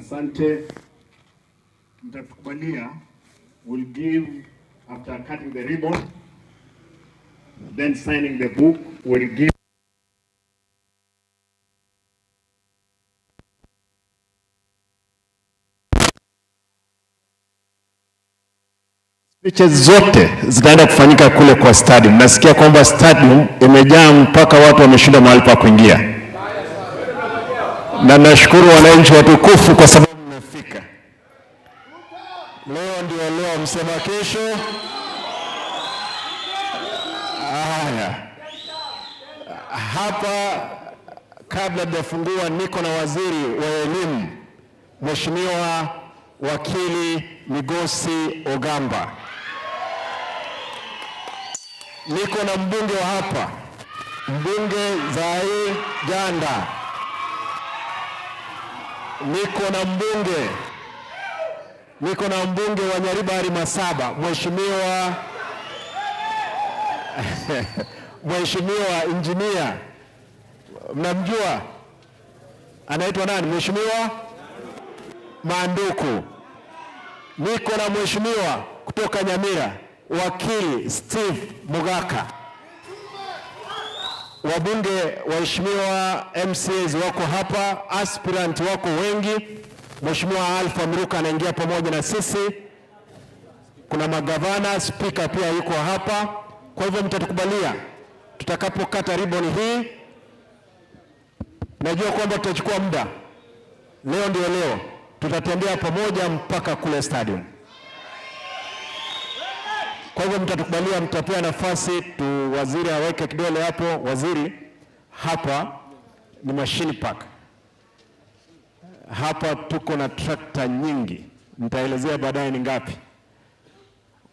Asante. Mtatukubalia, will give after cutting the ribbon, then signing the book, will give speeches zote zitaenda kufanyika kule kwa stadium. Nasikia kwamba stadium imejaa mpaka watu wameshinda mahali pa kuingia. Na nashukuru wananchi watukufu kwa sababu mmefika. Leo ndio leo, msema kesho. Haya. Hapa kabla hajafungua niko na waziri wa elimu, Mheshimiwa Wakili Migosi Ogamba. Niko na mbunge wa hapa, mbunge Zai Ganda. Niko na mbunge wa Nyaribari Masaba, Mheshimiwa Engineer. Mnamjua? Anaitwa nani? Mheshimiwa Manduku. Niko na mheshimiwa kutoka Nyamira, Wakili Steve Mugaka. Wabunge waheshimiwa MCAs wako hapa, aspirant wako wengi. Mheshimiwa Alpha Mruka anaingia pamoja na sisi. Kuna magavana, speaker pia yuko hapa. Kwa hivyo mtatukubalia tutakapokata ribbon hii. Najua kwamba tutachukua muda. Leo ndio leo. Tutatembea pamoja mpaka kule stadium. Kwa hivyo mtatukubalia, mtapea nafasi tu waziri aweke kidole hapo. Waziri, hapa ni machine park. Hapa tuko na trakta nyingi. Nitaelezea baadaye ni ngapi.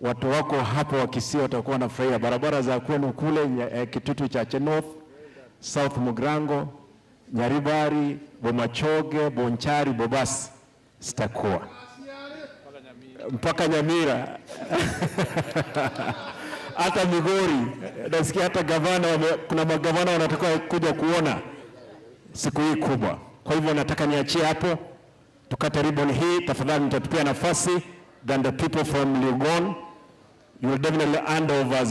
Watu wako hapa wa Kisii watakuwa na furahia. Barabara za kwenu kule Kitutu cha North, South Mugrango, Nyaribari, Bomachoge, Bonchari, Bobasi sitakuwa mpaka Nyamira. Hata Migori nasikia hata gavana kuna magavana wanataka kuja kuona siku hii kubwa. Kwa hivyo nataka niachie hapo tukate ribbon hii. Tafadhali mtatupia nafasi. Then the people from Legon, you will definitely hand over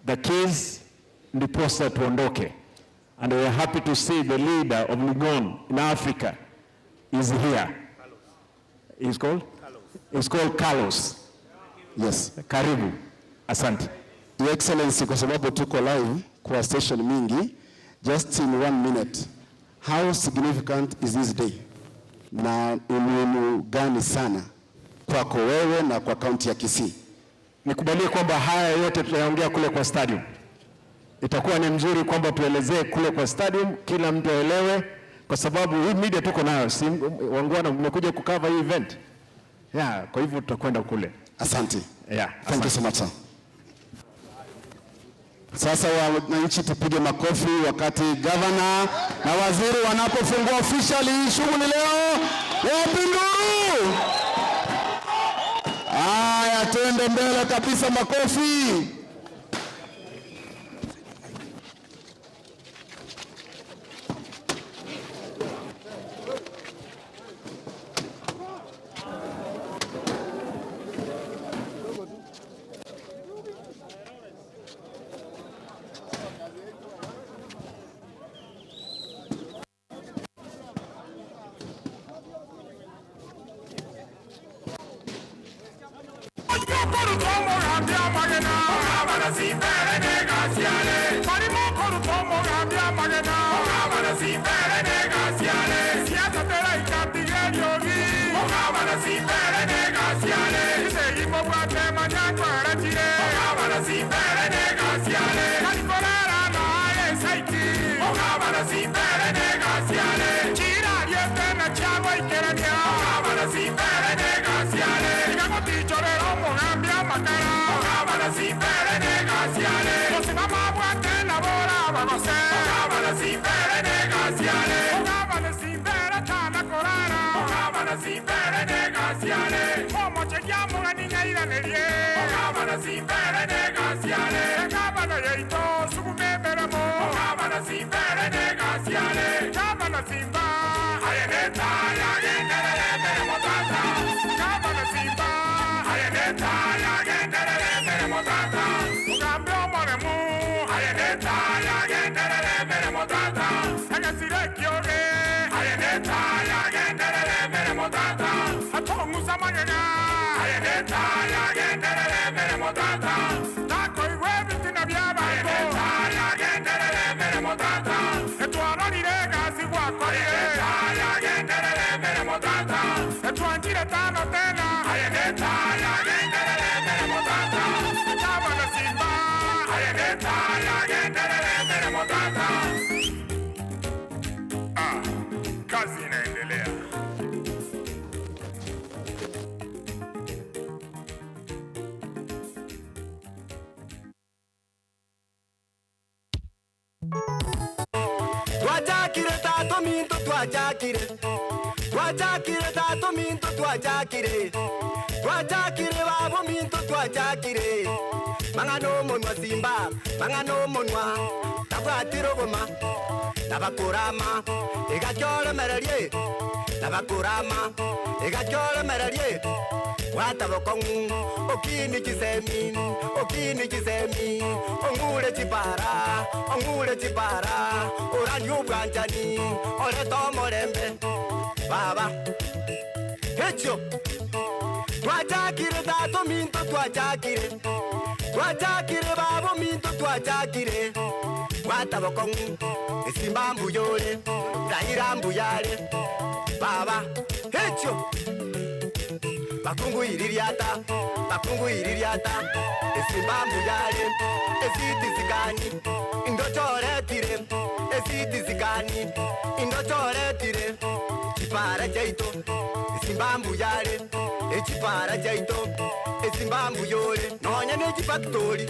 the keys ndiposa tuondoke. And we are happy to see the leader of Legon in Africa is here. It's called? It's called Carlos. Yes. Karibu. Asante. Your Excellency, kwa sababu tuko live kwa station mingi, just in 1 minute, how significant is this day? Na umuhimu gani sana kwako wewe na kwa kaunti ya Kisii? Nikubalie kwamba haya yote tutayaongea kule kwa stadium. Itakuwa ni mzuri kwamba tuelezee kule kwa stadium, kila mtu aelewe, kwa sababu hii media tuko nayo, si wangwana mmekuja kukava hii event. Kwa hivyo tutakwenda kule. Asante. Thank you so much. Sasa wananchi tupige makofi wakati governor na waziri wanapofungua officially shughuli leo. Wapi nduru? Haya, twende mbele kabisa, makofi. Simba, I ayeneta yagenderere mbere mutata mugambe omoremu ayeneta yagenderere mbere mutata agasire kyoge ayeneta yagenderere mbere mutata atonguza manyanya ayeneta yagenderere mbere mutata tako iwe bitina byaba ayeneta yagenderere mbere mutata etwararire gazi gwako ayeneta yagenderere mbere mutata etwanjire tano tena ayeneta yagenderere mbere mutata etaba na simba ayeneta yagenderere mbere mutata. Kazi inaendelea. Twajakire tato minto twajakire tato minto twajakire babo minto twajakire mangano monwa simba mangano monwa tabwatiro goma nabakurama egachora merarie nabakurama egachora merarie watabokongu okini kisemi ongule chipara oranyu bwanjani ore tomorembe baba hecho twajakire tato minto twajakire babo minto twajakire watabokongu isimbambu yole dairambu yale baba hecho bakungu iririata isimbambu yale esitizikani indochoretire chipara chaito isimbambu yale echipara chaito isimbambu yole nonya nechifactory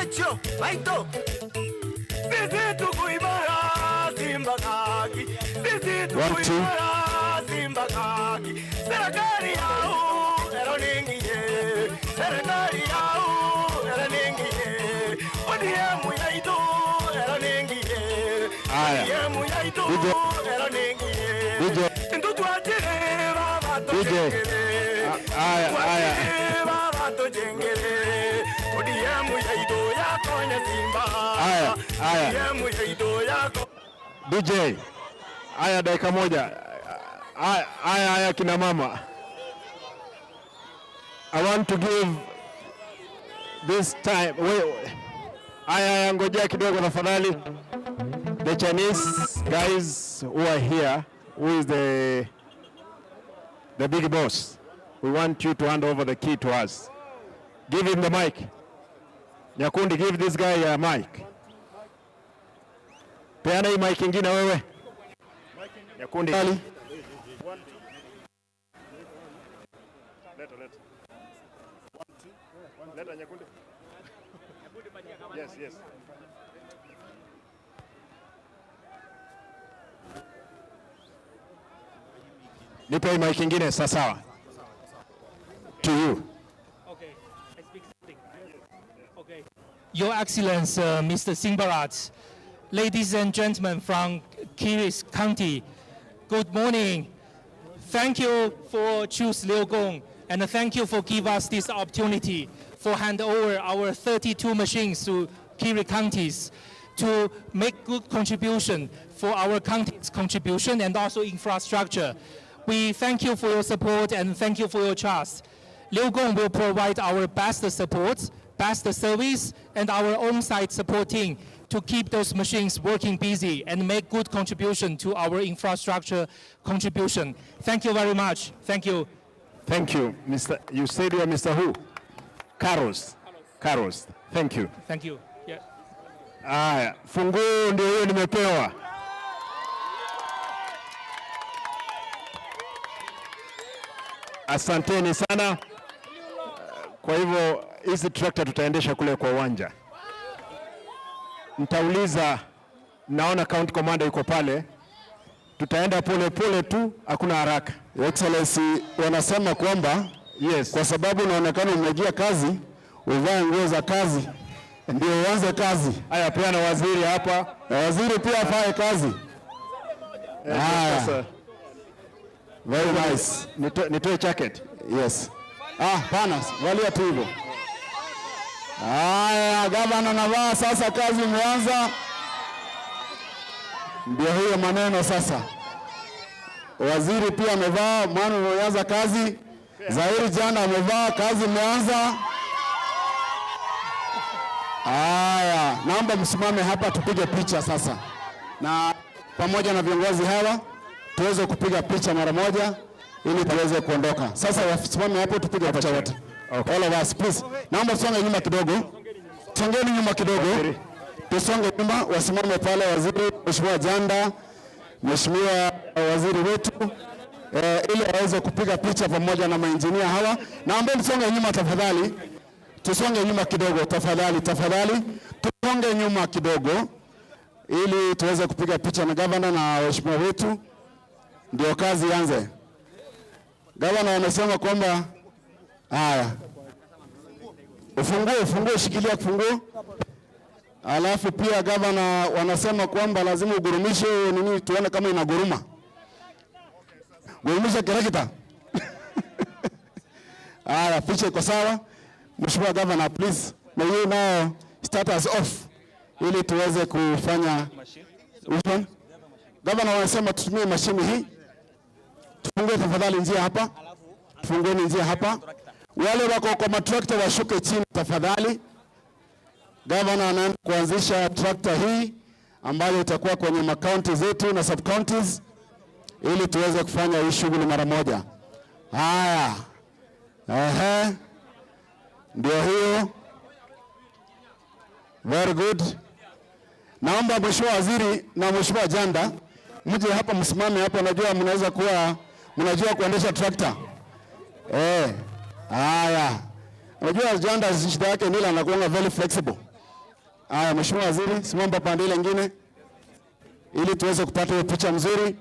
echo baito sisi tukuibara simbakaki simbakaki serikali yao eroningiye odiemu yaito eroningiye odiemu yaito eroningiye ndutwatire baba tojengere odiemu yaito yakonya simba odiemu yaito yako DJ. Aya, dakika moja. Aya kina mama. I want to give this time. Aya ngojea kidogo tafadhali. The Chinese guys who are here, who is the big boss. We want you to hand over the key to us. Give him the mic. Nyakundi, give this guy a mic. Peana hii mic ingine wewe. Nyakundi. Leta. Leta Nyakundi. Yes. Nipe hii mic ingine sawa. To you. Okay, I speak something. Okay. Your Excellency, Mr. Singh Bharat, ladies and gentlemen from Kiri County, good morning. Thank you for choose Liu Gong, and thank you for give us this opportunity for hand over our 32 machines to Kiri counties to make good contribution for our county's contribution and also infrastructure. We thank you for your support and thank you for your trust. Liu Gong will provide our best support, best service, and our on-site support team to keep those machines working busy and make good contribution to our infrastructure contribution. Thank you very much. Thank you. Thank you, Mr. You said you are Mr. who? Carlos. Thank you. Thank you. Yeah. Aya, funguo ndio hiyo nimepewa. Asanteni sana. Kwa hivyo hizi trakta tutaendesha kule kwa uwanja. Nitauliza, naona county commander yuko pale. Tutaenda pole tu, hakuna haraka. Excellency, wanasema kwamba yes, kwa sababu unaonekana umejia kazi, uvae nguo za kazi ndio uanze kazi. Haya, peana waziri hapa. Na waziri pia afae kazi. Haya. Very nice. Nitoe jacket. Yes. Pana, valia tu hivyo. Haya, gavana navaa sasa, kazi imeanza. Ndio hiyo maneno sasa. Waziri pia amevaa, mwana umeanza kazi. Zahiri jana amevaa, kazi imeanza. Haya, naomba msimame hapa tupige picha sasa. Na pamoja na viongozi hawa tuweze kupiga picha mara moja ili tuweze kuondoka. Sasa wasimame hapo tupige picha wote. Okay. All of us please. Naomba tusonge nyuma kidogo. Tongeni nyuma kidogo. Tusonge nyuma, wasimame pale waziri, Mheshimiwa Janda, Mheshimiwa waziri wetu ili aweze kupiga picha pamoja na mainjinia hawa. Naomba msonge nyuma tafadhali. Tusonge nyuma kidogo tafadhali. Tusonge nyuma kidogo ili tuweze kupiga picha na gavana na waheshimiwa wetu. Ndio kazi ianze. Gavana amesema kwamba haya. Ufunguo, shikilia kifunguo. Alafu pia gavana wanasema kwamba lazima ugurumishe nini tuone kama inaguruma. Gurumisha kerekita. Haya, picha iko sawa. Mheshimiwa Governor, please, may you now start us off ili tuweze kufanya machine. Governor wanasema tutumie mashini hii. Tufungue tafadhali njia hapa. Tufungueni njia hapa. Wale wako kwa matrakta washuke chini tafadhali. Governor anaenda kuanzisha trakta hii ambayo itakuwa kwenye makaunti zetu na sub counties ili tuweze kufanya hii shughuli mara moja. Haya. Ndio hiyo. Very good. Naomba Mheshimiwa Waziri na Mheshimiwa Janda mje hapa, msimame hapa. Najua mnaweza kuwa mnajua kuendesha trakta. Haya. Unajua Janda shida yake nila anakuwa very flexible. Haya, Mheshimiwa Waziri, simama pande ile nyingine ili tuweze kupata hiyo picha nzuri.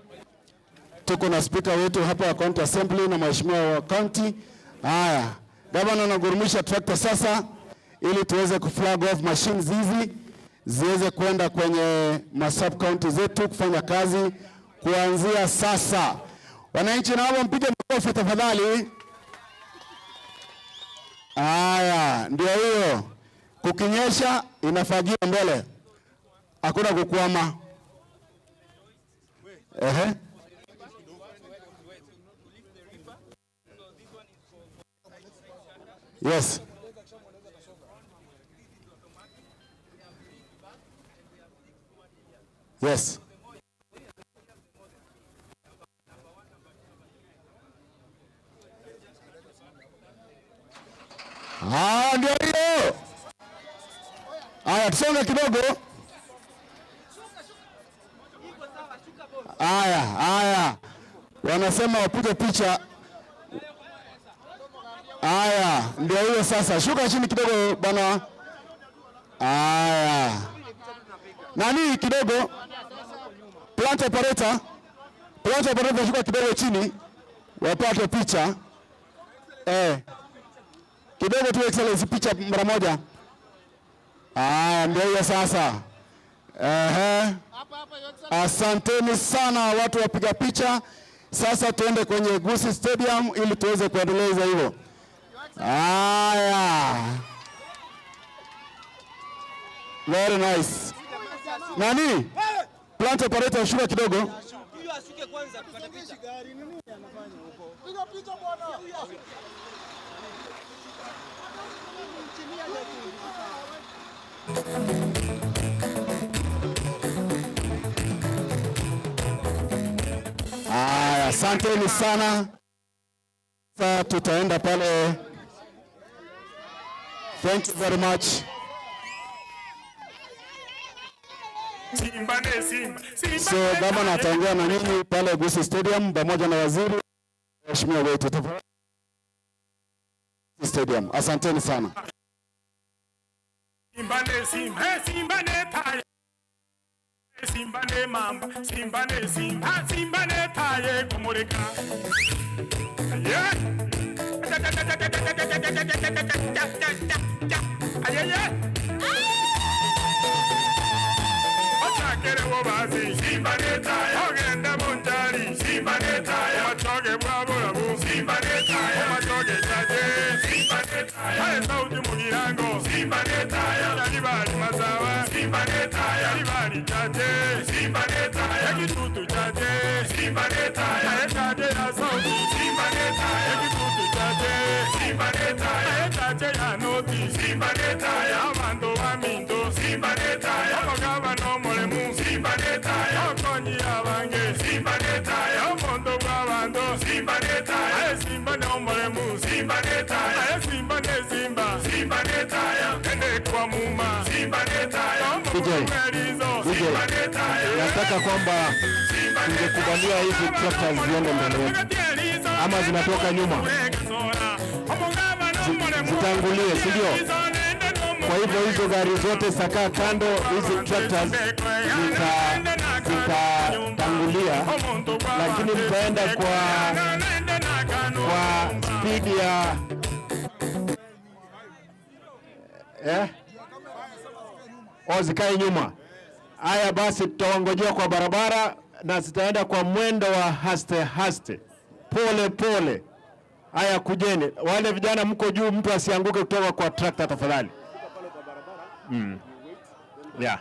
Tuko na speaker wetu hapa wa County Assembly na mheshimiwa wa county. Haya, gavana anagurumisha trakta sasa ili tuweze kuflag off machines hizi ziweze kwenda kwenye sub county zetu kufanya kazi kuanzia sasa. Wananchi naomba mpige makofi tafadhali. Haya, ndio hiyo. Kukinyesha inafagia mbele. Hakuna kukwama. Yes. Yes. Ndio hiyo. Haya, tusonge kidogo. Haya. Wanasema wapige picha. Haya, ndio hiyo sasa. Shuka chini kidogo bwana. Haya. Nani kidogo? Plant operator shuka kidogo chini. Wapate picha. Kidogo tu excellence picha mara moja. Ndio hiyo sasa. Asanteni sana watu wapiga picha. Sasa tuende kwenye Gusii Stadium ili tuweze kuendeleza hivyo. Very nice. Nani? Plant operator shuka kidogo. Huyu ashuke kwanza tukata picha. Gari nini anafanya huko? Piga picha bwana. Asanteni sana. Sasa tutaenda pale. Thank you very much. So gavana ataongea na nini pale Gusii Stadium pamoja na waziri mheshimiwa wetu Stadium. Asanteni sana. Simba ne mamba, simba ne taye kumulika. Yeah. Ochakere wobazi, simba ne taye. Ogenda montari, simba ne taye. Ochoge bwabula bu, simba ne taye. Ochoge chaje. Simba neta ya kitutu chaje. Simba neta ya chaje ya sauti. Simba neta ya kitutu chaje. Simba neta ya chaje ya noti. Simba neta ya mando wa mindo. Simba neta ya mogaba no molemu. Simba neta ya konyi abange. Simba neta ya mondo wa bando. Simba neta ya simba no molemu. Simba neta ya simba ne simba. Simba neta ya ende kwa muma. Simba neta ya nataka kwamba tungekubalia hizi tractors ziende mbele ama zinatoka nyuma zitangulie, si ndio? Kwa hivyo hizo gari zote saka kando, hizi tractors zitatangulia, lakini mtaenda kwa speed ya zikae nyuma. Haya basi, tutawangojea kwa barabara na zitaenda kwa mwendo wa haste haste, pole pole. Haya, kujeni wale vijana mko juu, mtu asianguke kutoka kwa trakta tafadhali. Yeah.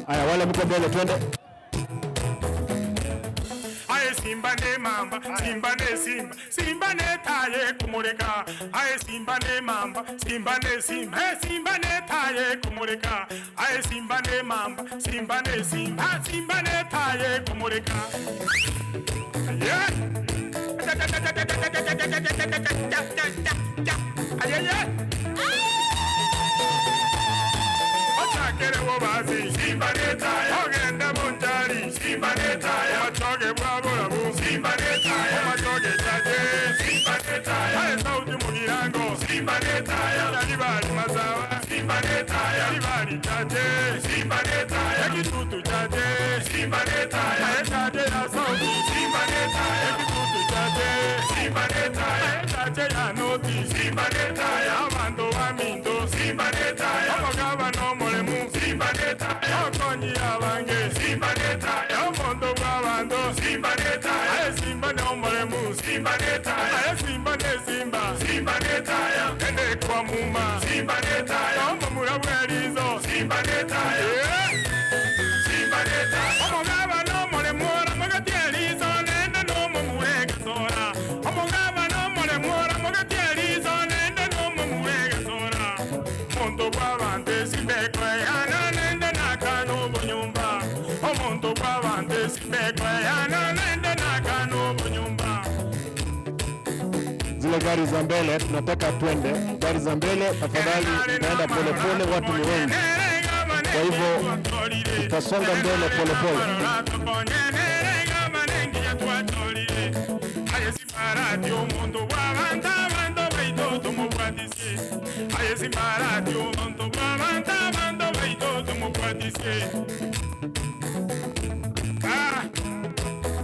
Haya, wale mko mbele, twende. Simba ne mamba, simba ne simba, simba ne taye kumureka. Aye simba ne mamba, simba ne simba, simba ne taye kumureka. Aye simba ne mamba, simba ne simba, simba ne taye kumureka. Yeah. Kere wo bazi simba neta ya ogenda monjari simba neta ya matoge bwabura bu simba neta ya matoge chaje simba neta ya sauti mugirango simba neta ya yalibali mazawa simba neta ya yalibali chaje simba neta ya kitutu chaje simba neta ya chaje ya sauti simba neta ya kitutu chaje simba neta ya chaje ya noti simba neta ya mando wa mindo simba neta ya mogaba no molemu simba neta ya konyi abange simba neta ya mondo wa bando simba neta ya simba no molemu simba neta ya simba ne simba simba neta ya ende kwa muma simba neta ya mumura bwerizo simba neta ya simba neta omogaba no molemu ramagatierizo nende no mumuwega sora omogaba no molemu ramagatierizo nende no mumuwega sora mondo wa bande simbe kwa yana nende nakano bunyumba omondo wa bande simbe kwa yana nende nakano bunyumba. Zile gari za mbele tunataka twende, gari za mbele tafadhali, naenda pole pole, watu ni wengi, kwa hivyo tutasonga mbele pole pole.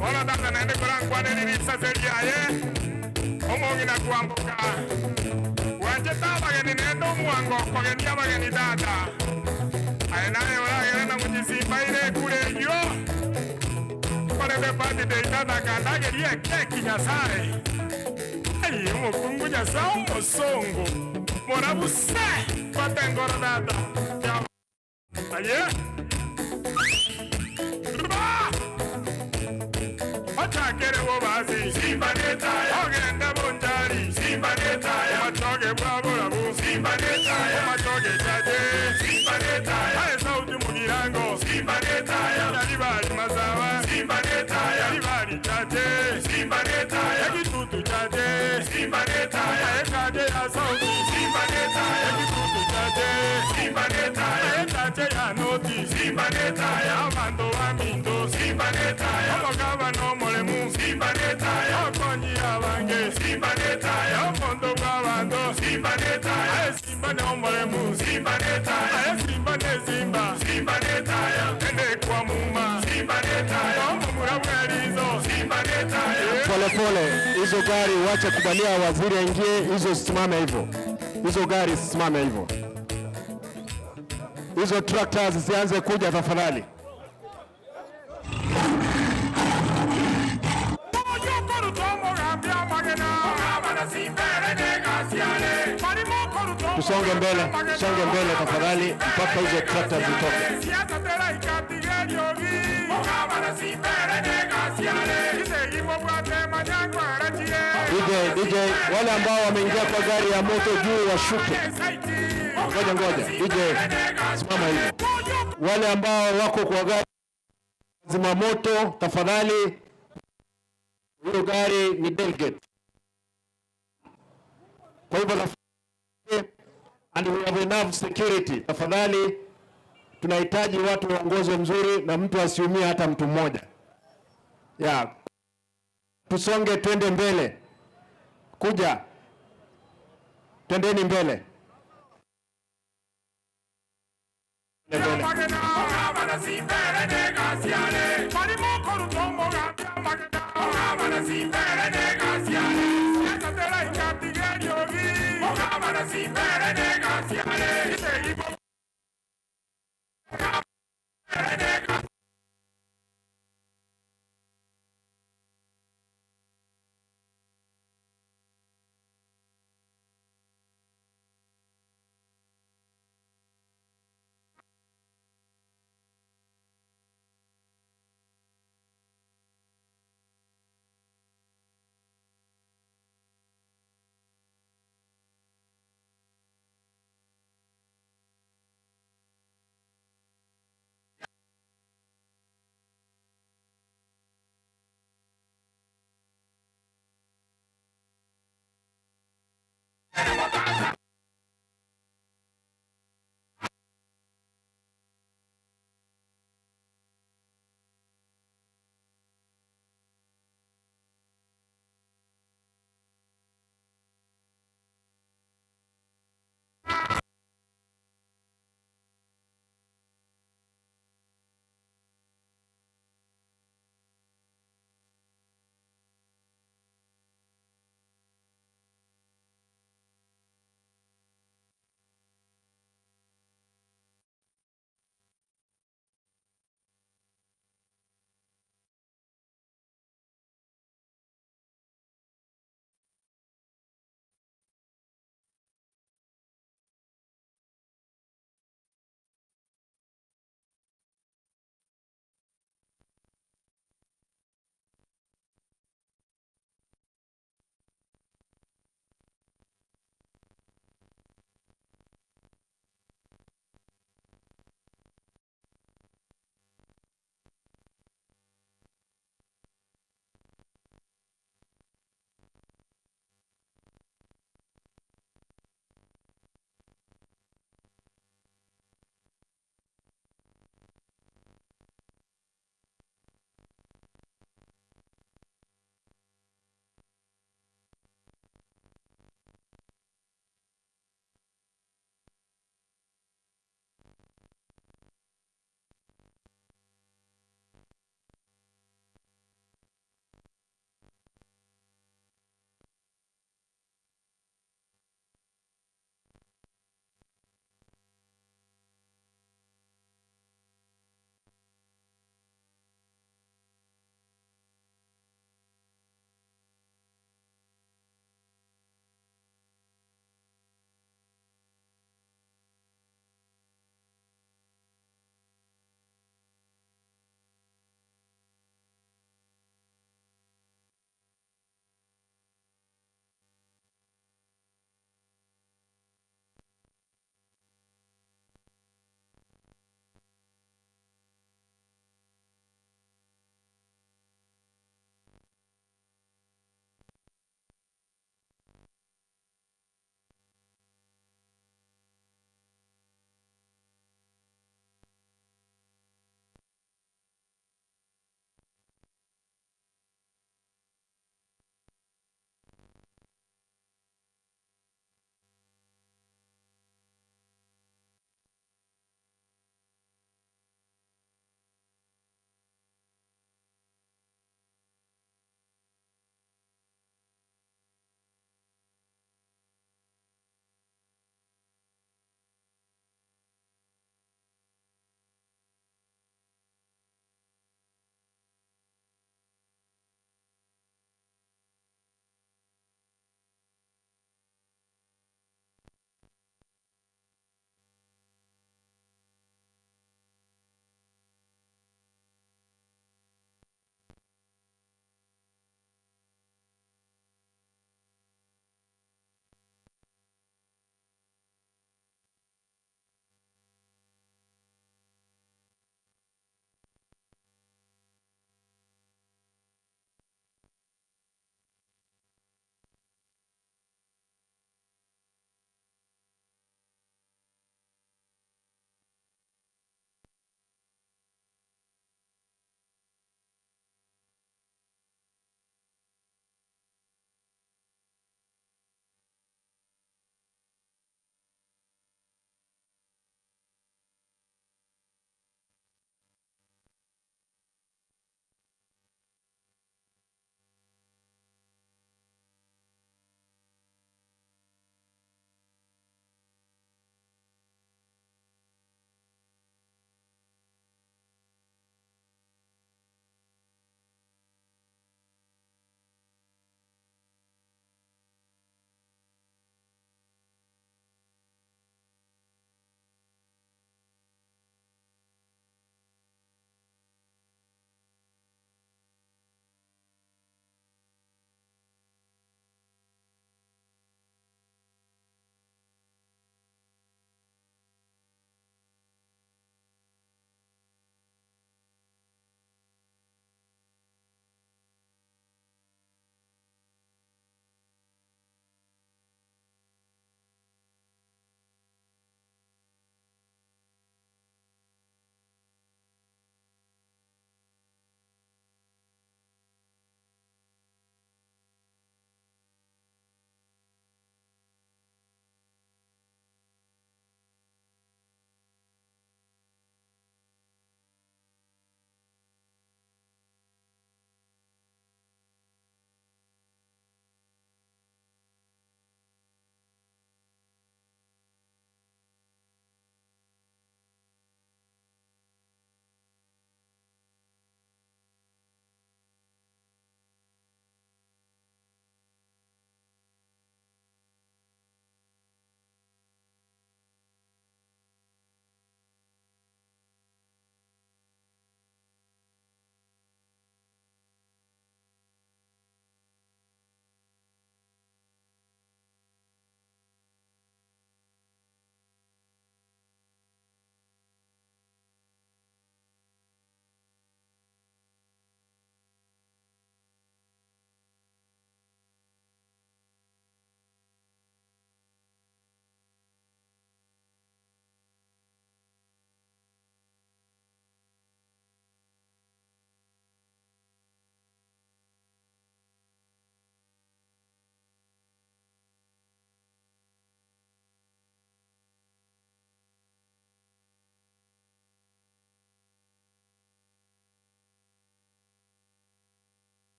Hola dada nende koran kwa nini nisaseria ye omongi na kuambuka wanje taba geni nendo mwango kwa geni yaba geni dada aenaye wala geni na mjisimba ile kule yo kwa nebe pati de dada kanda geni ye keki nyasare ayi mukungu nyasao mosongo mora buse kwa tengora dada aye Kere wo bazi simba neta ya ogenda monjari simba neta ya matoge bwabura bu simba neta ya matoge chaje simba neta ya sauti mugirango simba neta ya yalibali mazawa simba neta ya yalibali chaje simba neta ya kitutu chaje simba neta ya chaje ya sauti simba neta ya kitutu chaje simba neta ya chaje ya noti simba neta ya mando wa mindo simba neta ya mogaba no molemu simba neta ya konyi abange simba neta ya mondo wa bando simba neta ya simba no molemu simba neta ya simba ne simba simba neta ya ende kwa muma simba neta ya mumura bwerizo simba neta ya Pole pole, hizo gari wacha kubalia waziri aingie, hizo simame hivyo, hizo gari simame hivyo, hizo tractors zianze kuja tafadhali. Tusonge mbele tafadhali mpaka hizo tractors zitoke. DJ, wale ambao wameingia kwa gari ya moto juu washuke. Ngoja. DJ, simama hivyo. Wale ambao wako kwa gari zima moto, tafadhali, hiyo gari ni delegate. Kwa hivyo and we have enough security. Tafadhali, tunahitaji watu waongoze mzuri na mtu asiumie hata mtu mmoja. Tusonge, twende mbele. Kuja. Twendeni mbele.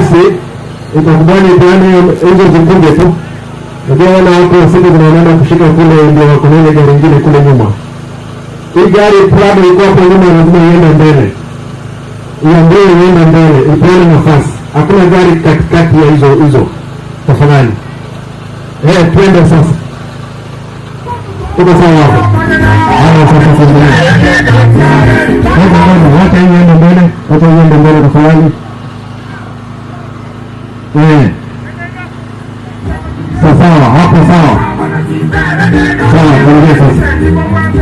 basi itakubali tuane hizo zikuje tu. Ndio wana hapo siku zinaenda kushika kule, ndio wako na gari nyingine kule nyuma. Hii gari Prado iko hapo nyuma, lazima iende mbele. Iambie iende mbele, ipeane nafasi. Hakuna gari katikati ya hizo. Tafadhali. Twende sasa. Tuko sawa hapo. Haya sasa tuendelee. Wacha iende mbele, tafadhali. Sawa, hapo sawa. Sawa, tuendelee sasa.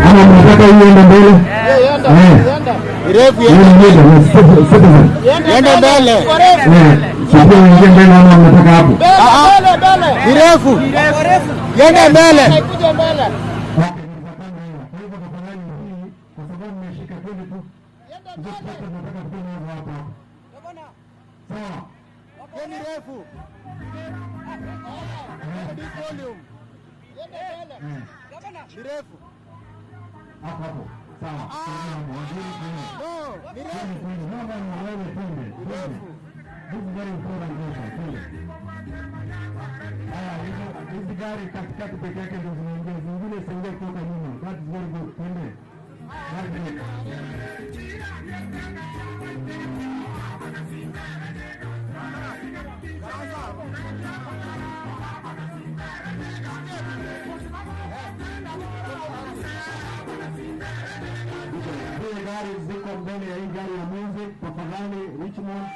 Ama mnataka iende mbele? Yende mbele. Sasa ingie mbele ama mnataka hapo? Virefu. Yende mbele. Kuja mbele. Hizi gari katikati peke yake ndio zinaingia, zingine zinaingia kutoka nyuma. That is very good. Twende. Hizi gari ziko mbele ya hii gari ya Munzi, tafadhali Richmond.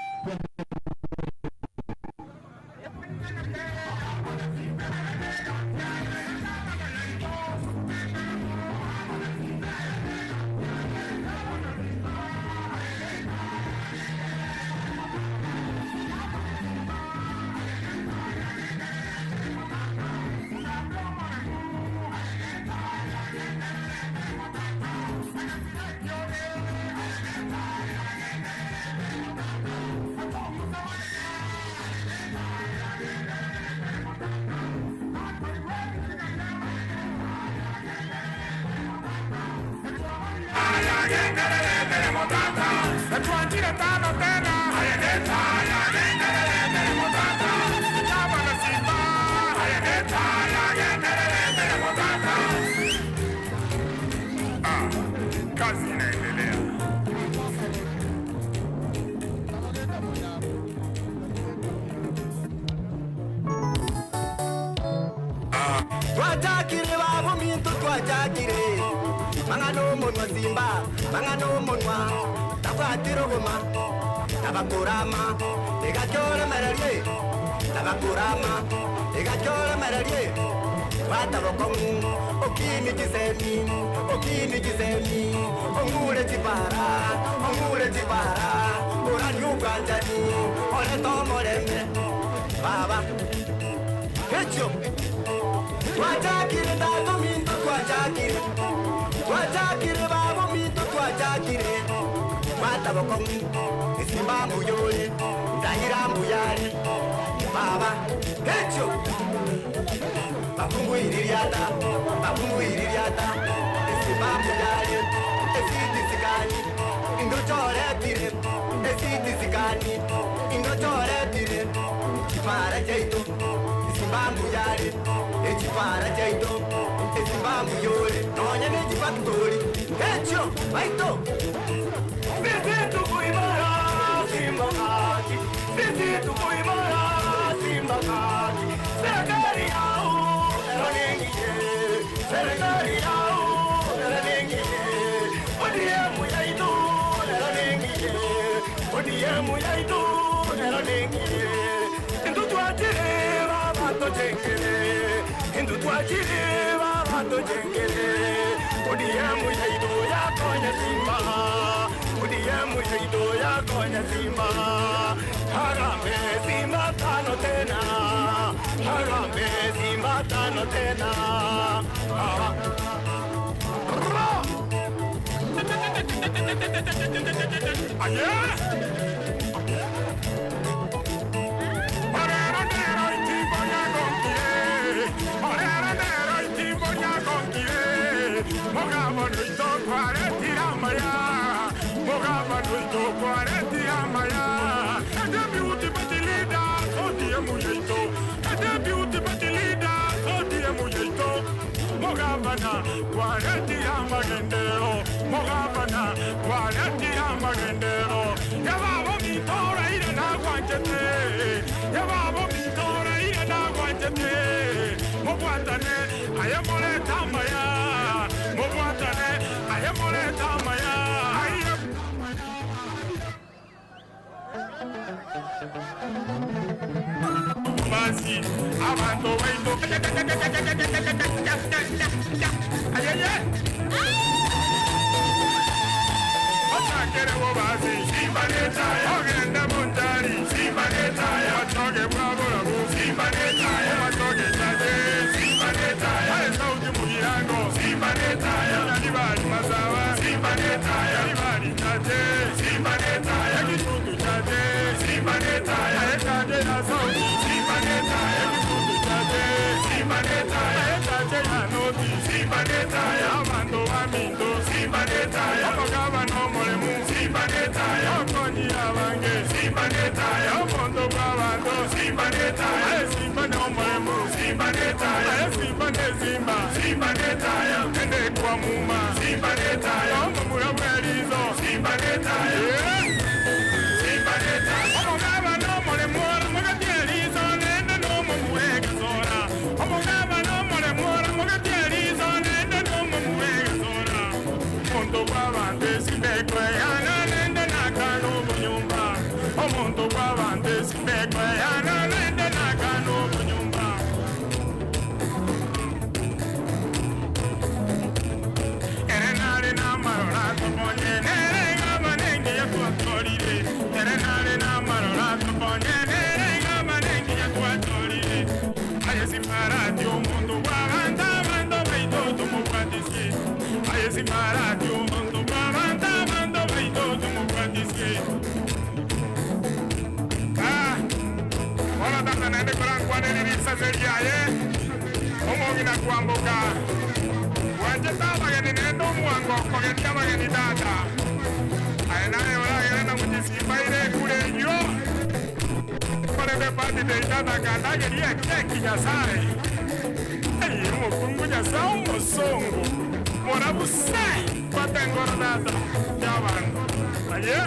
Kazi inaendelea. Twajakire babo mintu twajakire mangano monwa simba mangano monwa tabwatiro goma tabakurama egachora mararie tabakurama egachora mararie watabokomu okini kisemi ongure chipara uranyuka njani ole tomoreme baba hecho twajakire ndato minto twajakire babo minto twajakire watabokomu isimba muyole ndahira muyale baba hecho bakungu iririata isimba muyale esitisikani indochoretire esitisikani indochoretire chipara cheito isimba muyale echipara cheito isimba muyole nonya nechipaktori hecho baito Visitu kuimara simba kaki Visitu kuimara simba kaki Serikali yao eroningiye Serikali yao eroningiye Odiemu yaitu eroningiye Odiemu yaitu eroningiye Hindu tuajire babato jengele Hindu tuajire babato jengele Odiemu yaitu ya konya simba Odiemu yaitu ya konya simba Harame simba tano tena Harame simba tano tena Moga manuito kwa reti amaya, and the beauty but the waletira magendero mugabana waletira magendero yababo mitora ire nagwanjete yababo mitora ire nagwanjete mugwatane ayamole tamaya mugwatane ayamole tamaya basi abantu baito ayeye Otakere wo basi simbaneta ogenda montari simbaneta otoge bravo simbaneta otoge tade simbaneta sauti mugirango simbaneta yalibali mazawa simbaneta yalibali tade simbaneta yakitutu tade simbaneta yakade na sauti simbaneta yakitutu tade simbaneta yakade na noti simbaneta yamando amindo simbaneta yamogaba no molemu simbaneta yakonyi abange simbaneta yamondo babando simbaneta simbane molemu simbaneta simbane zimba simbaneta yakende kwa muma simbaneta yamomura bwelizo simbaneta simbaneta omogaba no molemu mogatielizo nende no momuwega zora omogaba no molemu mogatielizo nende no momuwega zora mondo babande simbekwe yana nende nakano bunyumba omondo babande simbekwe yana nende nakano bunyumba erenale na marora toponye nerenga manenge ya tuatorire erenale na marora toponye nerenga manenge ya tuatorire ayesi parati omondo babanda bando baito tumupatisi ayesi parati omondo babanda bando baito tumupatisi wala daka nende korangwane nirisa zeriaye omogina kuambuka wajeta bageni nendo mwango kogetia bageni dada aenaye wala gerena mujisimpaire kule yo korebe pati de dada kanda geria keki nyasare ayi mukungu nyasao mosongo morabu sai patengora dada jaban aye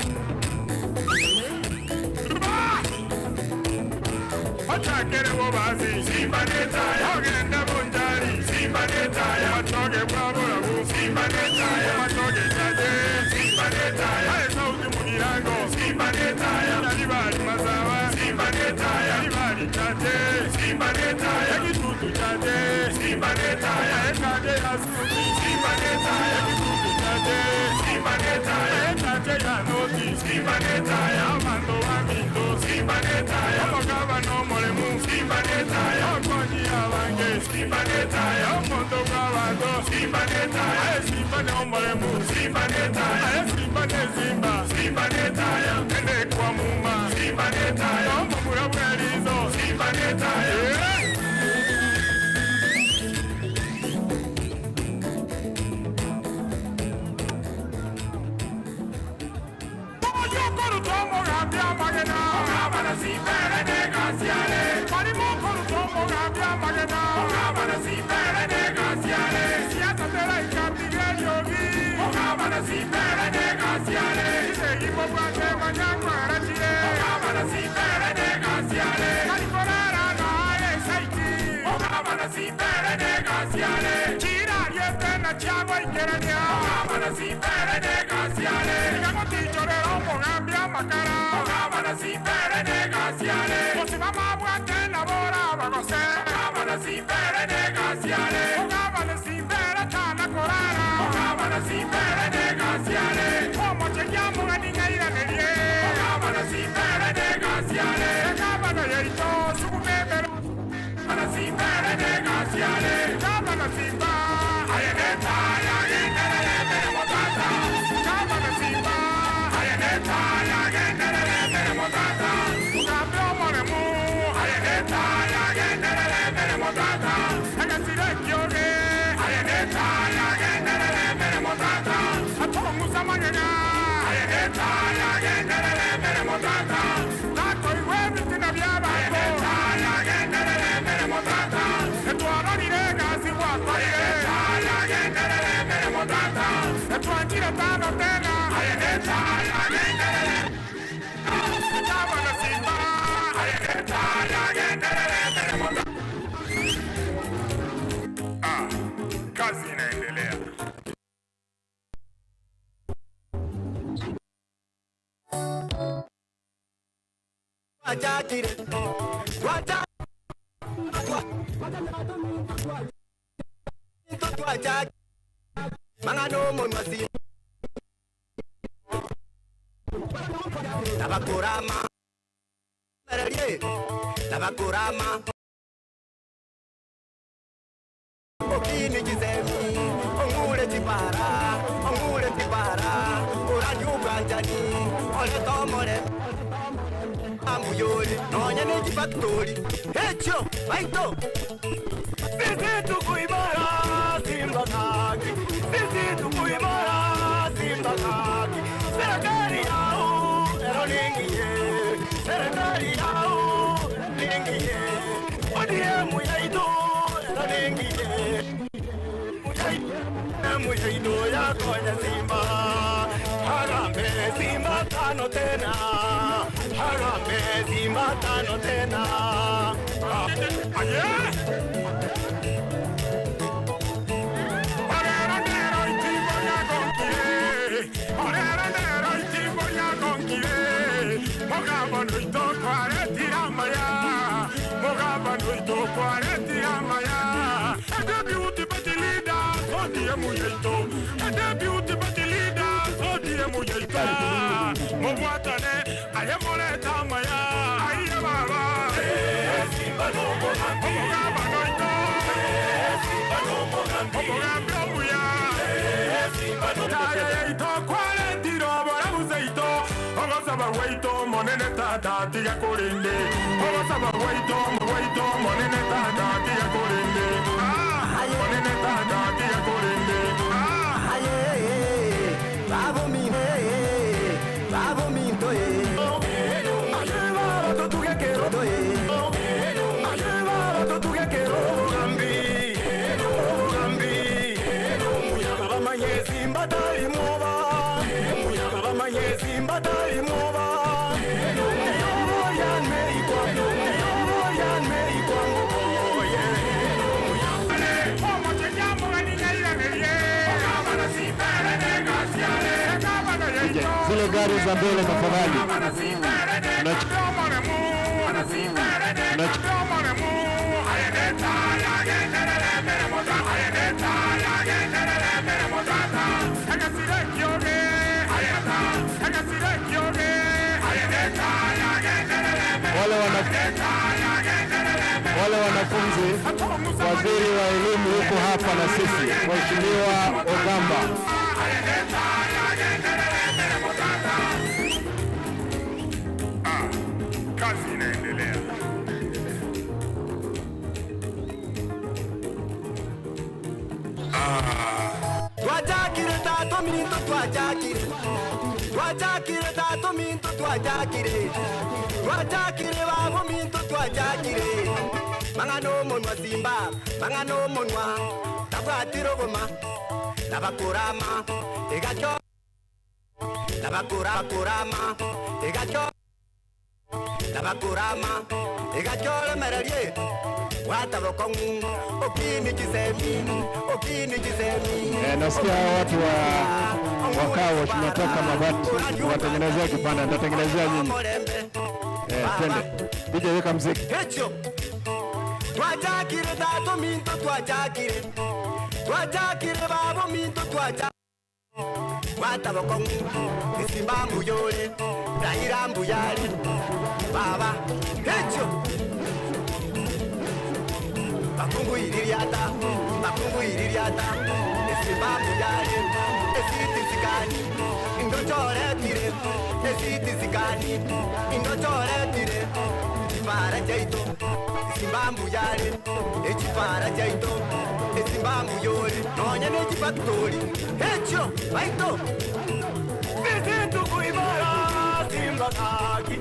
Otakere wo basi simbaneta ogenda montari simbaneta otoge bravo simbaneta otoge tade simbaneta sauti mugirango simbaneta yalibali mazawa simbaneta yalibali tade simbaneta yakitutu tade simbaneta yakade asuti simbaneta yakitutu tade simbaneta yakade yanoti simbaneta yamando amindo simbaneta yamogaba no molemu simbaneta yakonyi abange simbaneta yamondo bwabando simbaneta simbane omolemu simbaneta simbane zimba simbaneta yakende kwa muma simbaneta yamomura bwelizo simbaneta I mutata etwanjire tano tena ayendeta yagenderere gavana Simba ayendeta yagenderere mbele mutata. Kazi inaendelea. Wajakire mangano monwasi nabakurama nabakurama okini jizemi ongule tipara uranyuganjani ole tomore amuyori nonya neji factory hecho baito sisi tukuimara Simba kaki sisi tukuimara Simba kaki serikali yao eroningiye serikali yao eroningiye ODM yaito eroningiye muyaido ya konya Simba harambe Simba tano tena harambe Simba tano tena Waito monene tata tiga korinde obasaba waito monene tata tiga korinde monene tata tiga korinde bravo mine to ayeva to tuge kero to ayeva to tuge kero gambi muyaba manyezi mbadali moba muyaba manyezi mbadali moba zile gari za mbele tafadhali. Wale wanafunzi, waziri wa elimu yuko hapa na sisi, Mheshimiwa Ogamba. Kazi inaendelea. Twajakire tato minto twajakire tato minto twajakire babo minto twajakire mangano monwa Simba mangano monwa tabwatiro goma nabakurama egacho nabakurama egacho merarie watabokongu okini jisemi Nasikia watu wakao tunatoka Mabati watengenezea kipanda, natengenezea nyinyi. Twende. DJ weka muziki. Hecho. Twajakire tato minto twajakire babo minto twajakire watabokongu Simba mbuyore Raila mbuyari baba hecho bakungu iririata Simba mbuyari esiti zikani indochoretire chipara chaito Simba mbuyari echipara chaito Simba mbuyori nonya nechifactory hecho baito sisi tukuimara Simba kaki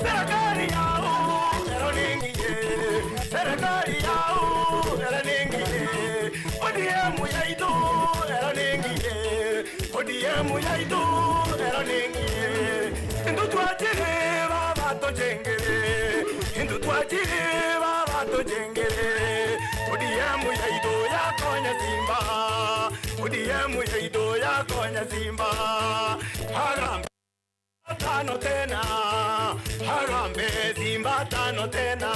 serikali yao eroningiye ODM yaitu eroningie Indu twajire baba tojengere Indu twajire baba tojengere ODM yaitu yakonya Simba ODM yaitu yakonya Simba Harambe tano tena Harambe Simba tano tena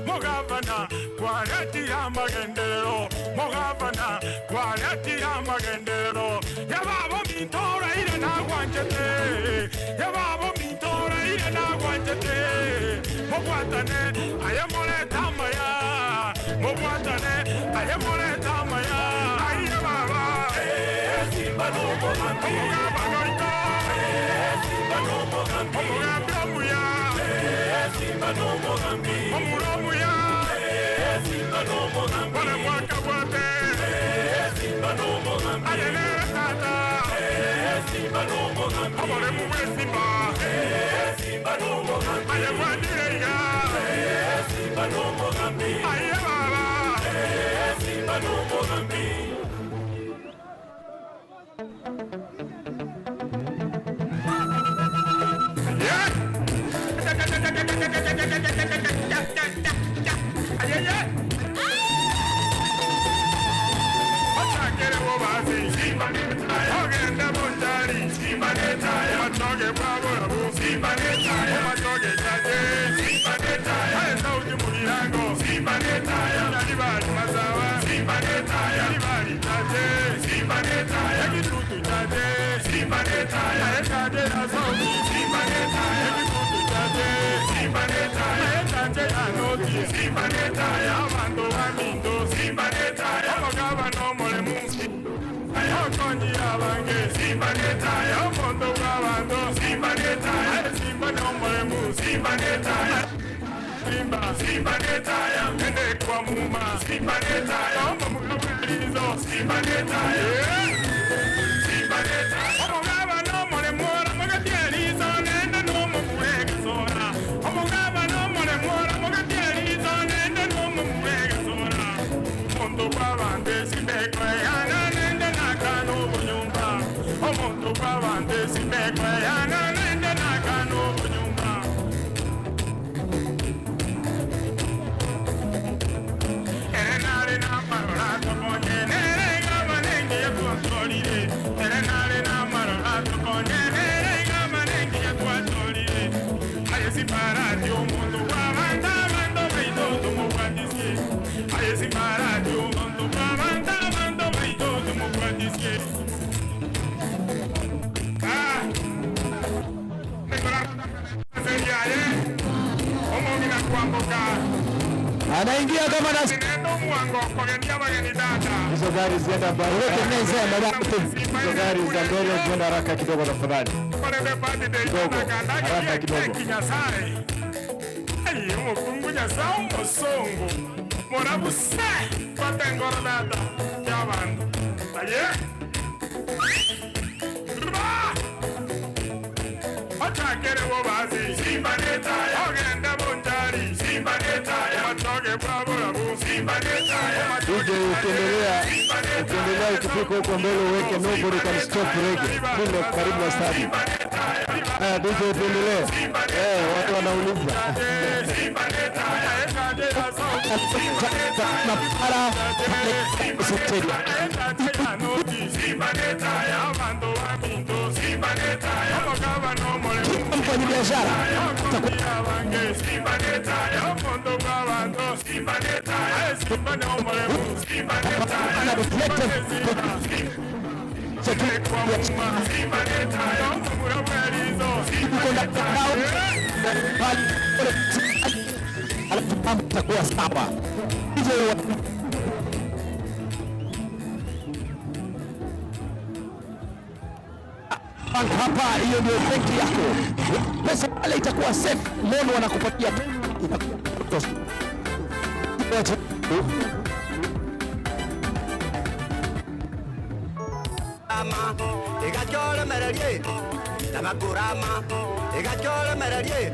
Mogavana, Guarati Amagendero, Mogavana, Guarati Amagendero, Yababa Mintora in Aguantate, Yababa Mintora in Aguantate, Moguatane, I am Moletamaya, Moguatane, I am Moletamaya, I am Baba, Simbano, Mogavana, Simbano, Mogamuya. Simba no Mogambi, Omuromuya, Simba no Mogambi, Wanawaka Wate, Simba no Mogambi, Ayana Tata, Simba no Mogambi, Omoremu Simba, Simba no Mogambi, Ayawandireya, Simba no Mogambi, Ayababa, Simba no Mogambi. Anaingia kama na hizo gari zienda hizo gari za mbele zienda haraka kidogo tafadhali. Kidogo, haraka kidogo. DJ ukiendelea ukifika huko mbele uweke nobody can stop reggae kule karibu na stadium. DJ uendelee. Watu wanauliza. Mfanyabiashara itakuwa sawa. bank hapa, hiyo ndio benki yako. Pesa pale itakuwa safe. Mono wanakupatia igachora merarie namakurama igachora merarie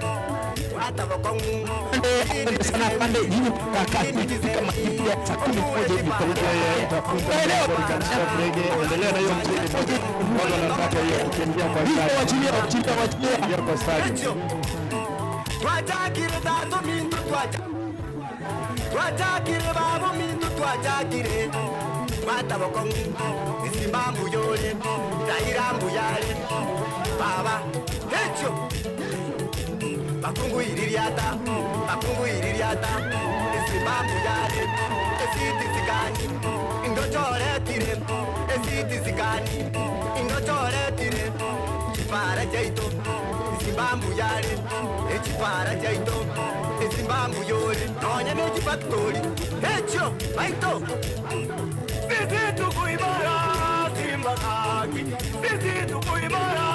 watabokongu sana pande hii kakati kama kitu ya saa 11 hivi kwa endelea na hiyo mchezo bado anataka hiyo kukimbia kwa stadi twajakire tatu mintu twajakire babu mintu twajakire watabokongu isimbambu yole dairambu yale baba hecho bakungu iririata isimbambu yale esiti zikani indochoretire esiti zikani indochoretire chipara jaito isimbambu yale echipara jaito isimbambu yole nonya nechi factory hecho baito sisi tukuibara simba kaki sisi tukuibara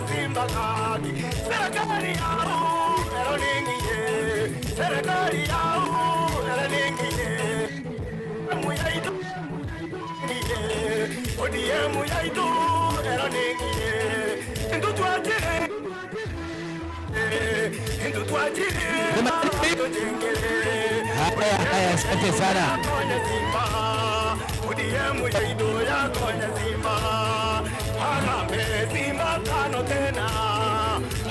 simba kaki serikali yao eroningiye serikali yao eroningiye muyaitu odiye muyaitu eroningiye ndutwatire haya, asante sana. Udiemu ya ido ya konya Simba, Harambe Simba tano tena,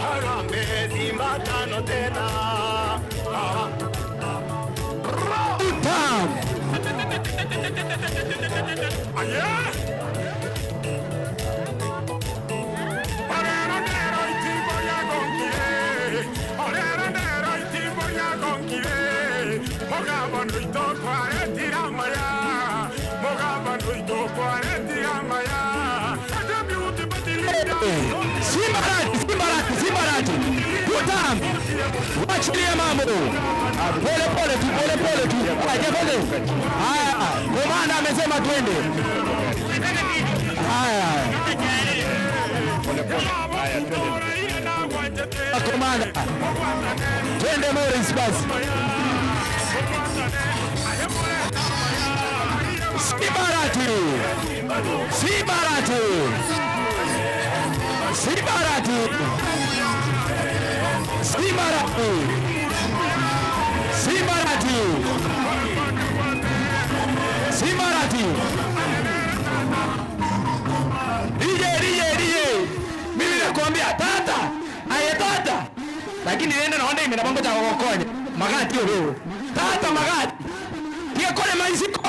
Harambe Simba tano tena. Simbarati. Kutam. Wachilia mambo. Pole tu. Haya, komanda amesema twende. Haya. Komanda. Twende Morris basi. Simbarati. DJ. Mimi nakwambia tata. Lakini nenda na honda imena bango cha kukonya. Magati wewe. Tata magati. Pia kole maisiko.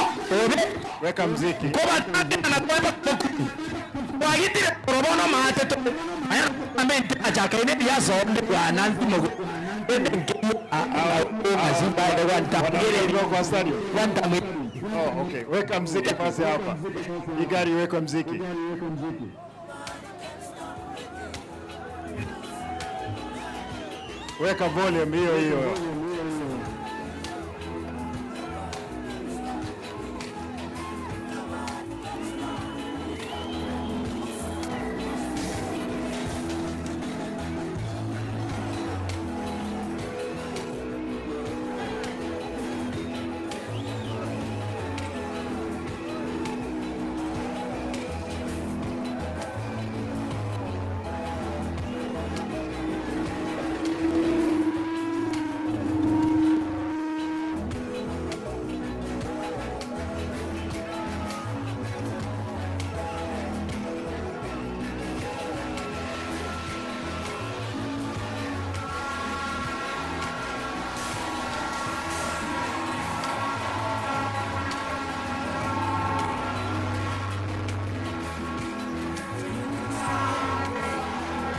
Weka mziki. Kwa tata na kwa boku. Wagitire robono mate to. Aya amente achaka ine dia so kwa nanti mogo. Oh, okay. Weka mziki basi hapa. Igari weka mziki. Weka volume hiyo.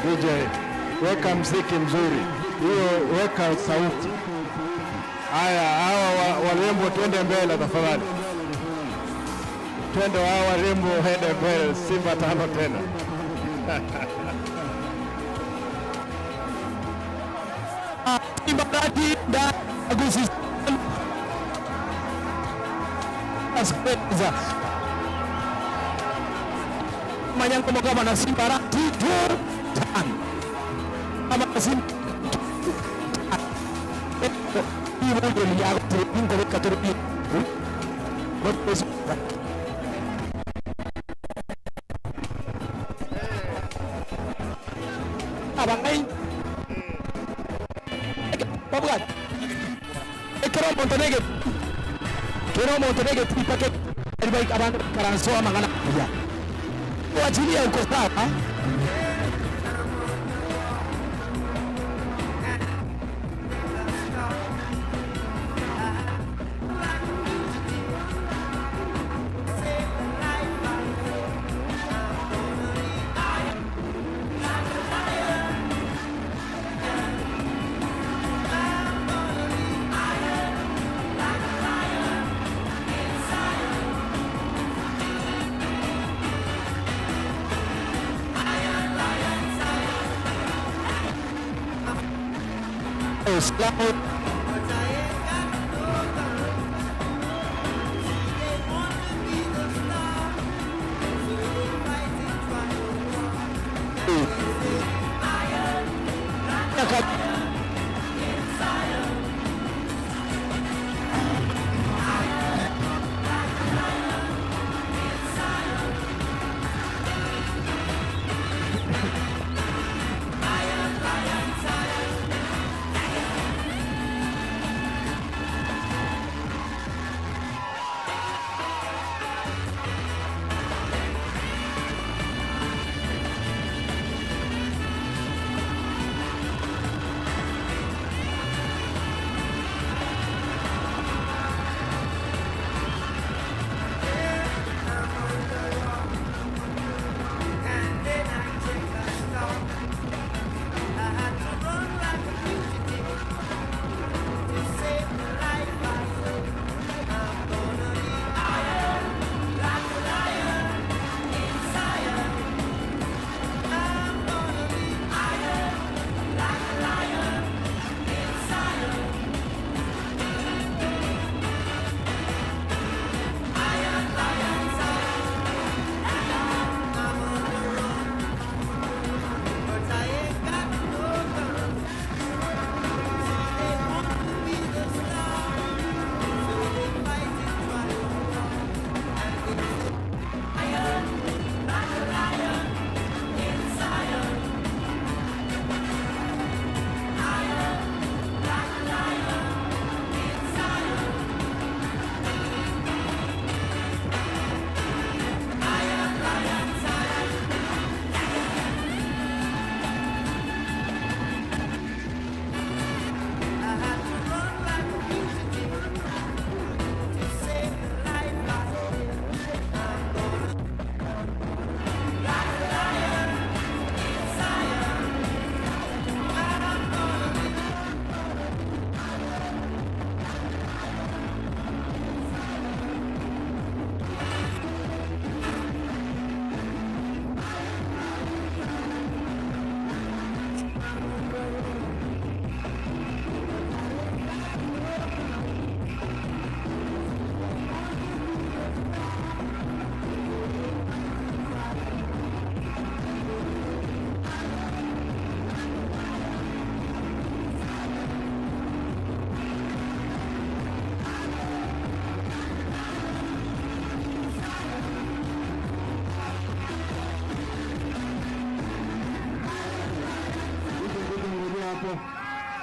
DJ, weka mziki mzuri. Hiyo weka sauti. Haya, hawa warembo twende mbele tafadhali. Twende hawa warembo hende mbele, Simba tano tena. Simbarati da Agusi. Manyango Mogaba na Simbarati 2-10. Ama Simba Ibu ni yago tingo le katuri. Abang Pabugat. Kero Montenegro tipake baik abang Karansoa mangana ya. Wajilia uko sawa. Selamat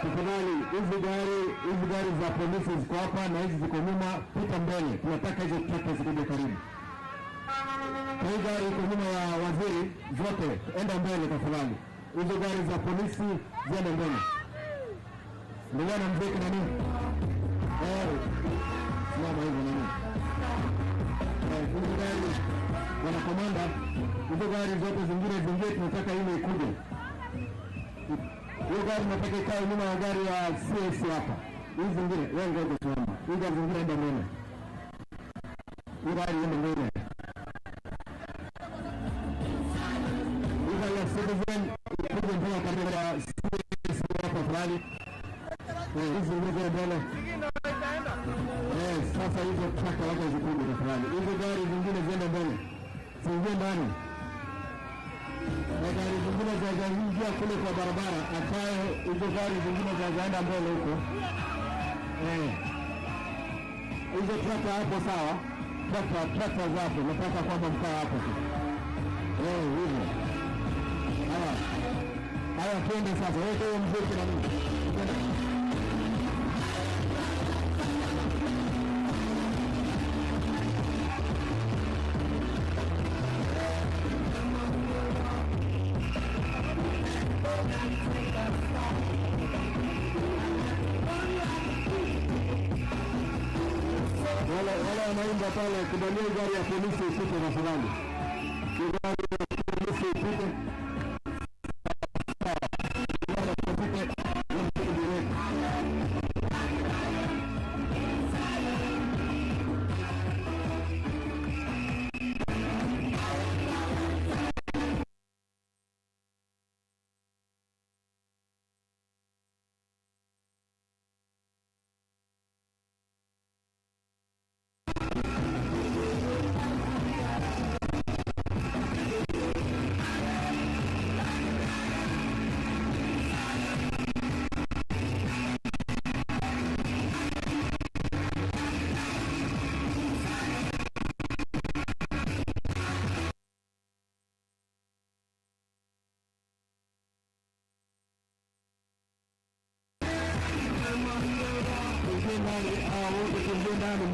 tafadhali, hizi gari za polisi ziko hapa na hizi ziko nyuma, pita mbele. Tunataka hizo tractor zikuje karibu. Hii gari iko nyuma ya waziri, zote enda mbele tafadhali. Hizo gari za polisi ziende mbele. Ndio na mzee na nini? Simama hivyo nini? Hizo gari wana komanda, hizo gari zote zingine tunataka ile ikuje. Hiyo gari nataka ikae nyuma ya gari ya CS hapa. Hizi zingine wewe ngoja tuombe. Hizi gari zingine enda mbele. Hiyo gari enda mbele. Hiyo ya citizen ikuje mbele karibu ya CS hapa fulani. Hizi zingine mbele. Sasa hizo tractor wako zikuje fulani. Hizo gari zingine ziende mbele. Siingie ndani. na gari zingine zinaingia kule kwa barabara, akae hizo gari zingine zinaenda mbele huko. Hizo tractor hapo sawa, tractor zapo, nataka kwamba mkaa hapo tu. Hivyo. Haya twende sasa, weke hiyo mziki na mimi. Wala wanaimba pale, kubalia gari ya polisi ipite na fulani. Gari ya polisi ipite.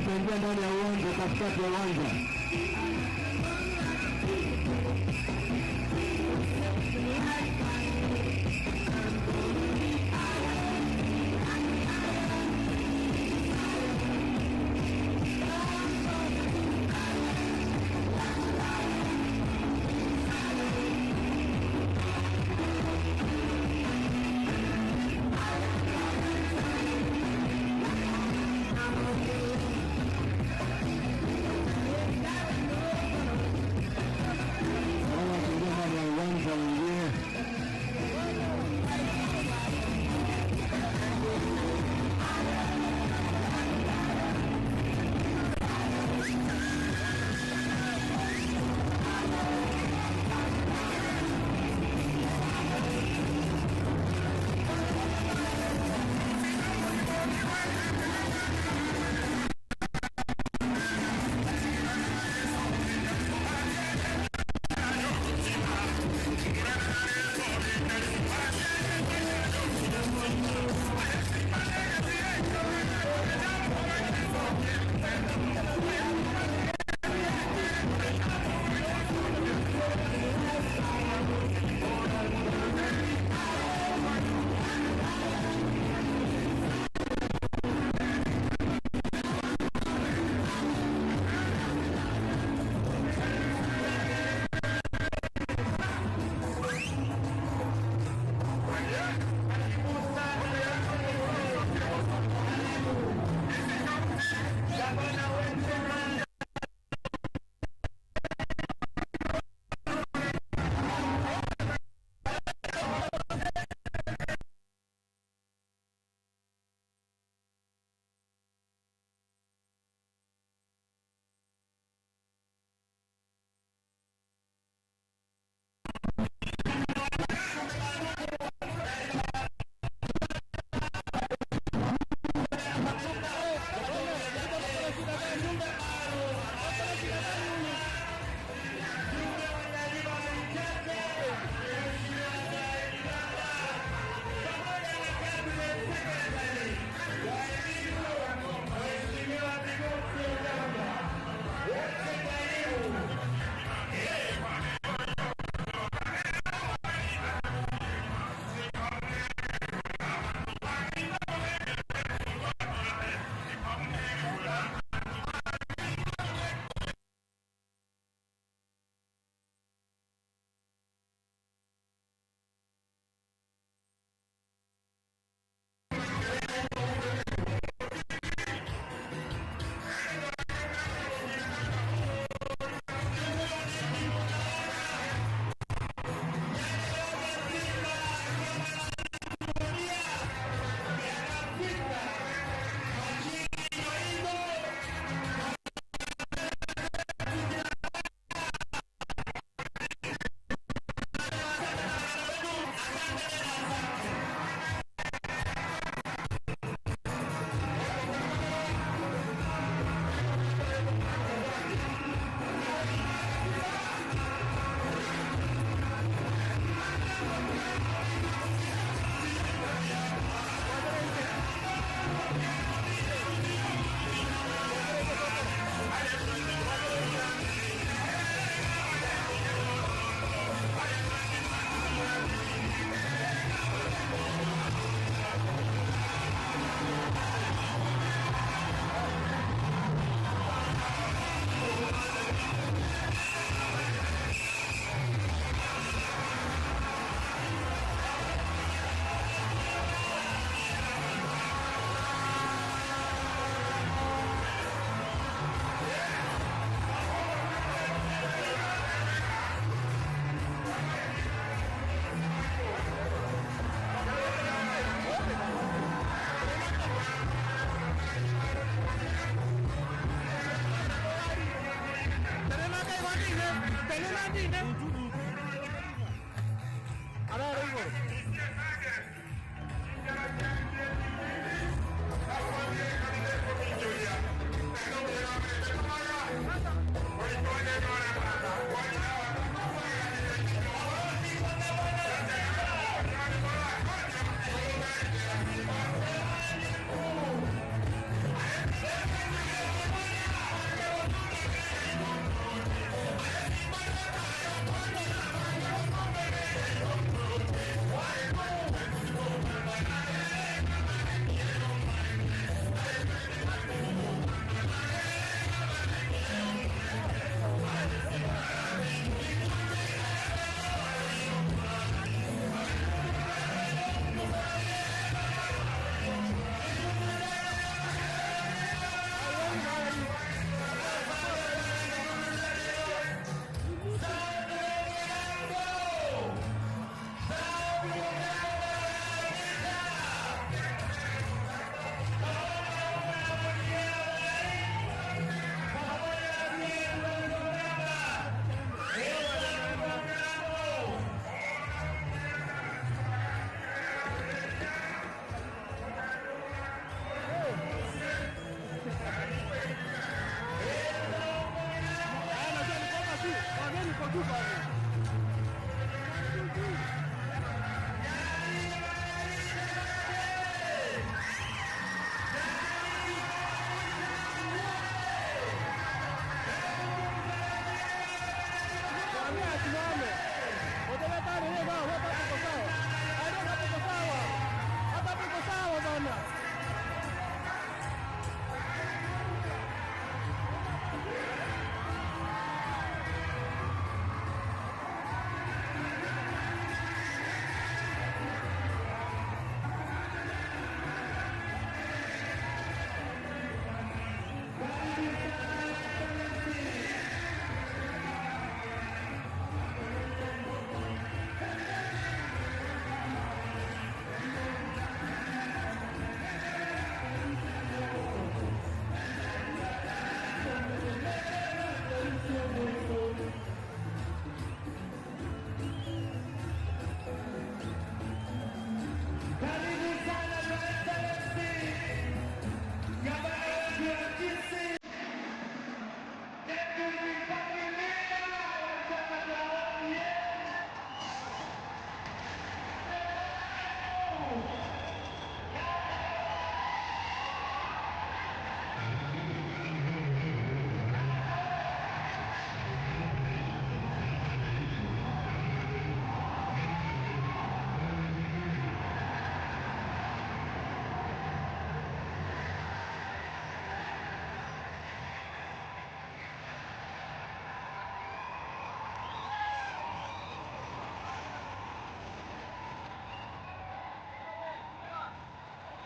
Mtaingia ndani ya uwanja, katikati ya uwanja.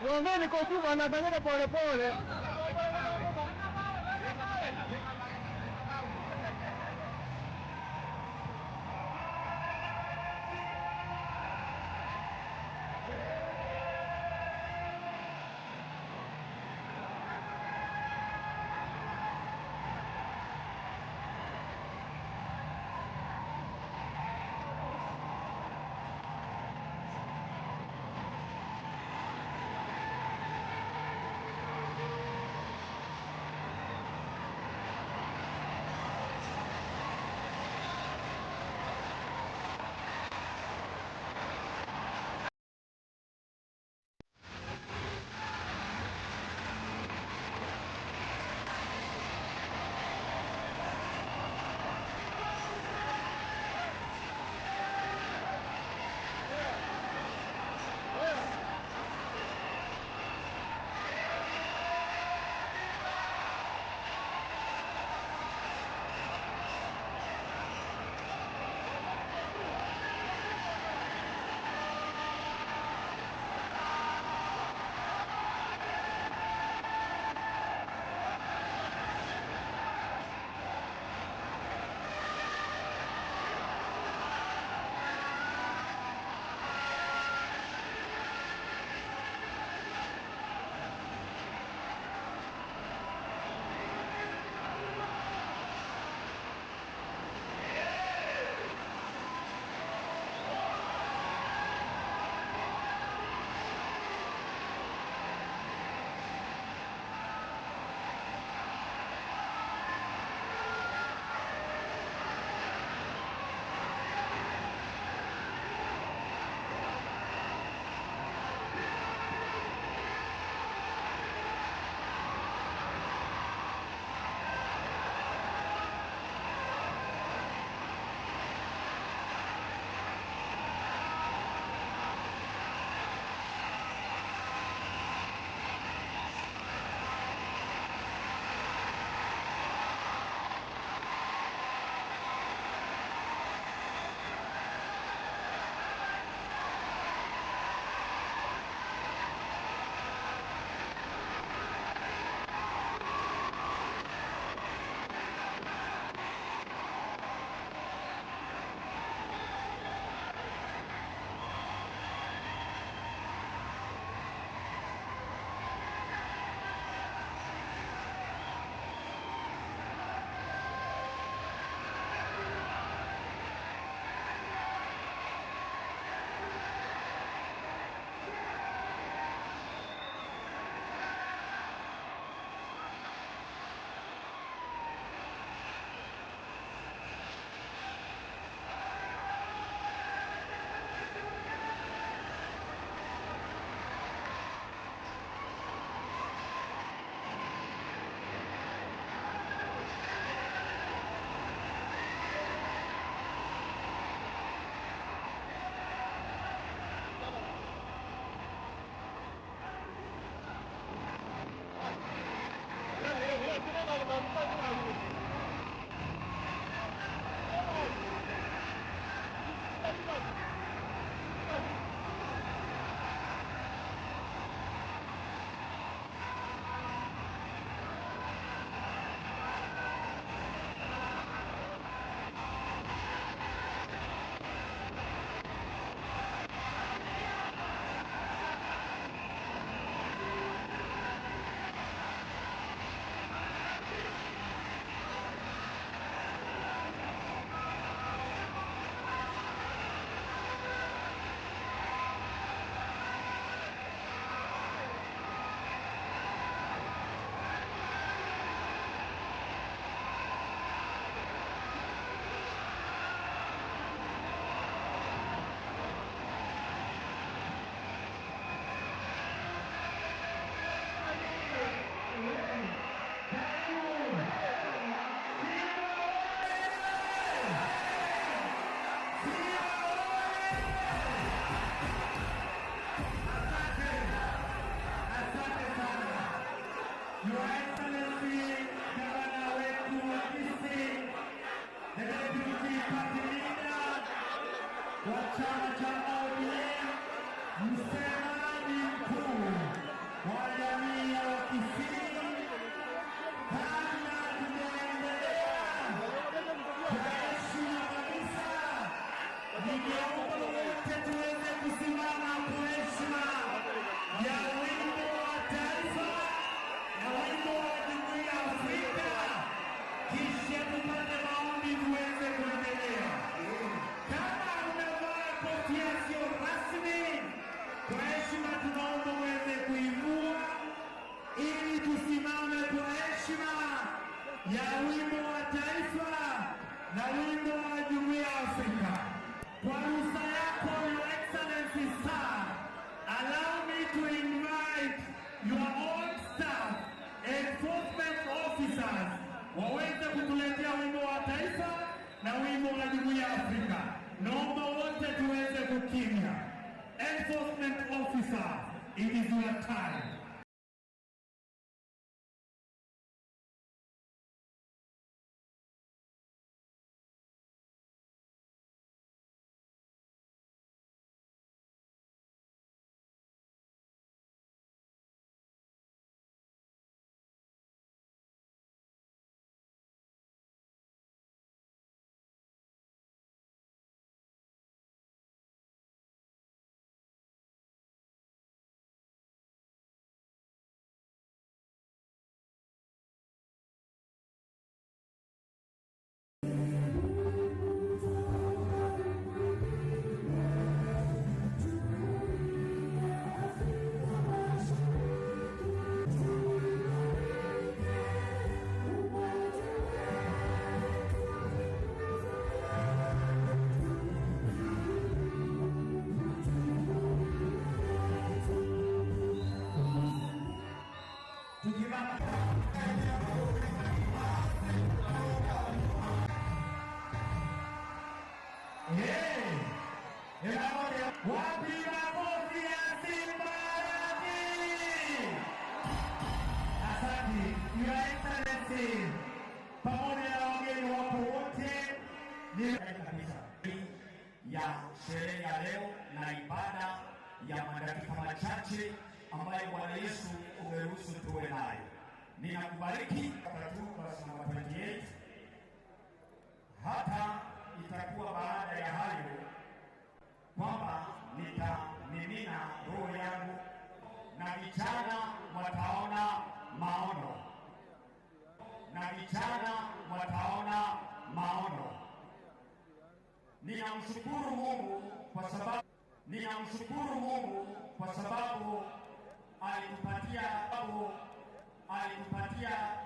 Uongeni kwa kubwa, anafanyika polepole. wimbo wa Jumuiya ya Afrika. Kwa ruhusa yako, Your Excellency Sir, allow me to invite your own staff, enforcement officers, waweze kutuletea wimbo wa taifa na wimbo wa Jumuiya ya Afrika. Naomba wote tuweze kukimya. Enforcement officer, it is your time. Pamoja na wageni wako wote kabisa ya sherehe ya leo na ibada ya madakika machache ambayo Bwana Yesu umeruhusu tuwe nayo. Ninakubariki verse number 28. Hata itakuwa baada ya hayo kwamba nitamimina roho yangu, na vijana wataona maono, na vijana wataona maono. Ninamshukuru Mungu kwa sababu alitupatia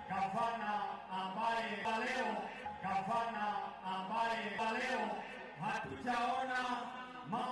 gavana ambaye leo hatujaona